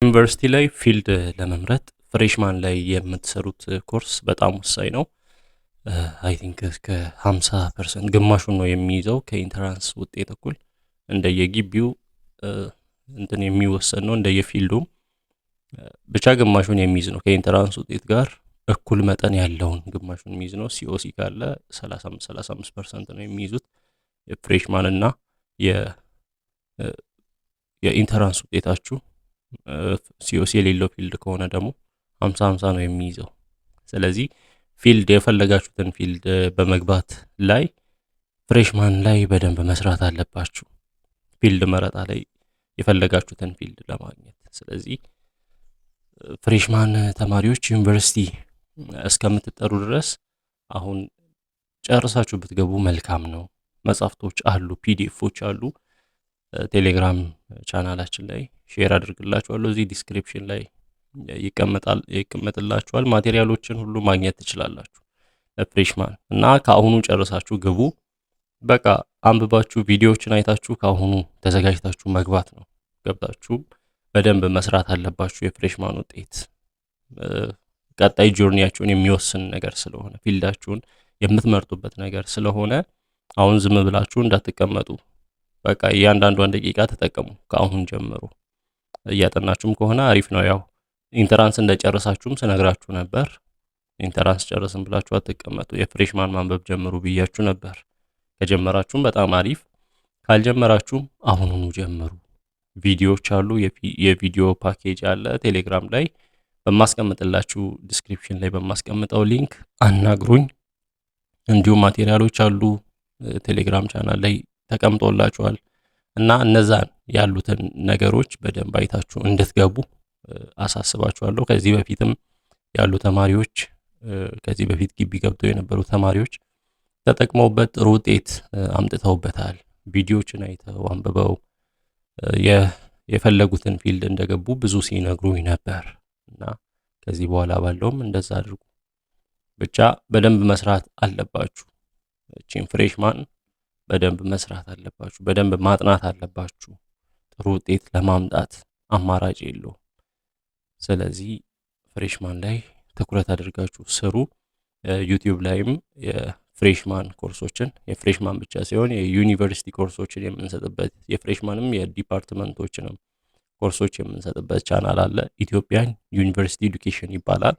ዩኒቨርሲቲ ላይ ፊልድ ለመምረጥ ፍሬሽማን ላይ የምትሰሩት ኮርስ በጣም ወሳኝ ነው። አይ ቲንክ እስከ 50% ግማሹን ነው የሚይዘው ከኢንተራንስ ውጤት እኩል እንደየግቢው እንትን የሚወሰን ነው እንደየፊልዱም ብቻ ግማሹን የሚይዝ ነው። ከኢንተራንስ ውጤት ጋር እኩል መጠን ያለውን ግማሹን የሚይዝ ነው። ሲኦሲ ካለ 35% ነው የሚይዙት የፍሬሽማን እና የኢንተራንስ ውጤታችሁ ሲኦሲ የሌለው ፊልድ ከሆነ ደግሞ 50-50 ነው የሚይዘው። ስለዚህ ፊልድ የፈለጋችሁትን ፊልድ በመግባት ላይ ፍሬሽማን ላይ በደንብ መስራት አለባችሁ፣ ፊልድ መረጣ ላይ የፈለጋችሁትን ፊልድ ለማግኘት። ስለዚህ ፍሬሽማን ተማሪዎች ዩኒቨርሲቲ እስከምትጠሩ ድረስ አሁን ጨርሳችሁ ብትገቡ መልካም ነው። መጻፍቶች አሉ፣ ፒዲኤፎች አሉ። ቴሌግራም ቻናላችን ላይ ሼር አድርግላችኋለሁ። እዚህ ዲስክሪፕሽን ላይ ይቀመጥላችኋል። ማቴሪያሎችን ሁሉ ማግኘት ትችላላችሁ ለፍሬሽማን እና ከአሁኑ ጨርሳችሁ ግቡ። በቃ አንብባችሁ ቪዲዮዎችን አይታችሁ ከአሁኑ ተዘጋጅታችሁ መግባት ነው። ገብታችሁ በደንብ መስራት አለባችሁ። የፍሬሽማን ውጤት ቀጣይ ጆርኒያችሁን የሚወስን ነገር ስለሆነ ፊልዳችሁን የምትመርጡበት ነገር ስለሆነ አሁን ዝም ብላችሁ እንዳትቀመጡ። በቃ እያንዳንዷን ደቂቃ ተጠቀሙ። ከአሁን ጀምሮ እያጠናችሁም ከሆነ አሪፍ ነው። ያው ኢንተራንስ እንደጨረሳችሁም ስነግራችሁ ነበር። ኢንተራንስ ጨረስን ብላችሁ አትቀመጡ፣ የፍሬሽማን ማንበብ ጀምሩ ብያችሁ ነበር። ከጀመራችሁም በጣም አሪፍ፣ ካልጀመራችሁም አሁኑኑ ጀምሩ። ቪዲዮዎች አሉ፣ የቪዲዮ ፓኬጅ አለ ቴሌግራም ላይ በማስቀምጥላችሁ ዲስክሪፕሽን ላይ በማስቀምጠው ሊንክ አናግሩኝ። እንዲሁም ማቴሪያሎች አሉ ቴሌግራም ቻናል ላይ ተቀምጦላችኋል እና እነዛን ያሉትን ነገሮች በደንብ አይታችሁ እንድትገቡ አሳስባችኋለሁ። ከዚህ በፊትም ያሉ ተማሪዎች ከዚህ በፊት ግቢ ገብተው የነበሩ ተማሪዎች ተጠቅመውበት ጥሩ ውጤት አምጥተውበታል። ቪዲዮዎችን አይተው አንብበው የፈለጉትን ፊልድ እንደገቡ ብዙ ሲነግሩኝ ነበር እና ከዚህ በኋላ ባለውም እንደዛ አድርጉ። ብቻ በደንብ መስራት አለባችሁ። እቺን ፍሬሽማን በደንብ መስራት አለባችሁ፣ በደንብ ማጥናት አለባችሁ። ጥሩ ውጤት ለማምጣት አማራጭ የለውም። ስለዚህ ፍሬሽማን ላይ ትኩረት አድርጋችሁ ስሩ። ዩቲዩብ ላይም የፍሬሽማን ኮርሶችን የፍሬሽማን ብቻ ሳይሆን የዩኒቨርሲቲ ኮርሶችን የምንሰጥበት የፍሬሽማንም የዲፓርትመንቶችንም ኮርሶች የምንሰጥበት ቻናል አለ። ኢትዮጵያን ዩኒቨርሲቲ ኤዱኬሽን ይባላል፣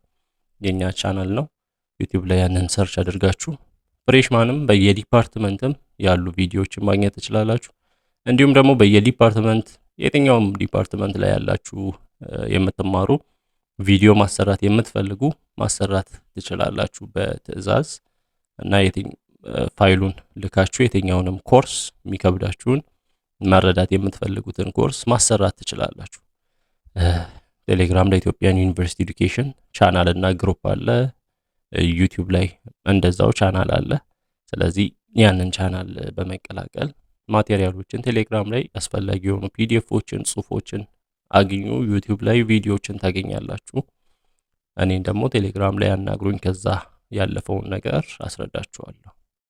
የኛ ቻናል ነው። ዩቲዩብ ላይ ያንን ሰርች አድርጋችሁ ፍሬሽማንም በየዲፓርትመንትም ያሉ ቪዲዮዎችን ማግኘት ትችላላችሁ። እንዲሁም ደግሞ በየዲፓርትመንት የትኛውም ዲፓርትመንት ላይ ያላችሁ የምትማሩ ቪዲዮ ማሰራት የምትፈልጉ ማሰራት ትችላላችሁ በትዕዛዝ እና ፋይሉን ልካችሁ የትኛውንም ኮርስ የሚከብዳችሁን መረዳት የምትፈልጉትን ኮርስ ማሰራት ትችላላችሁ። ቴሌግራም ላይ ኢትዮጵያን ዩኒቨርሲቲ ኤዱኬሽን ቻናል እና ግሩፕ አለ። ዩቲዩብ ላይ እንደዛው ቻናል አለ። ስለዚህ ያንን ቻናል በመቀላቀል ማቴሪያሎችን ቴሌግራም ላይ አስፈላጊ የሆኑ ፒዲኤፎችን፣ ጽሁፎችን አግኙ። ዩቲዩብ ላይ ቪዲዮዎችን ታገኛላችሁ። እኔን ደግሞ ቴሌግራም ላይ አናግሩኝ። ከዛ ያለፈውን ነገር አስረዳችኋለሁ።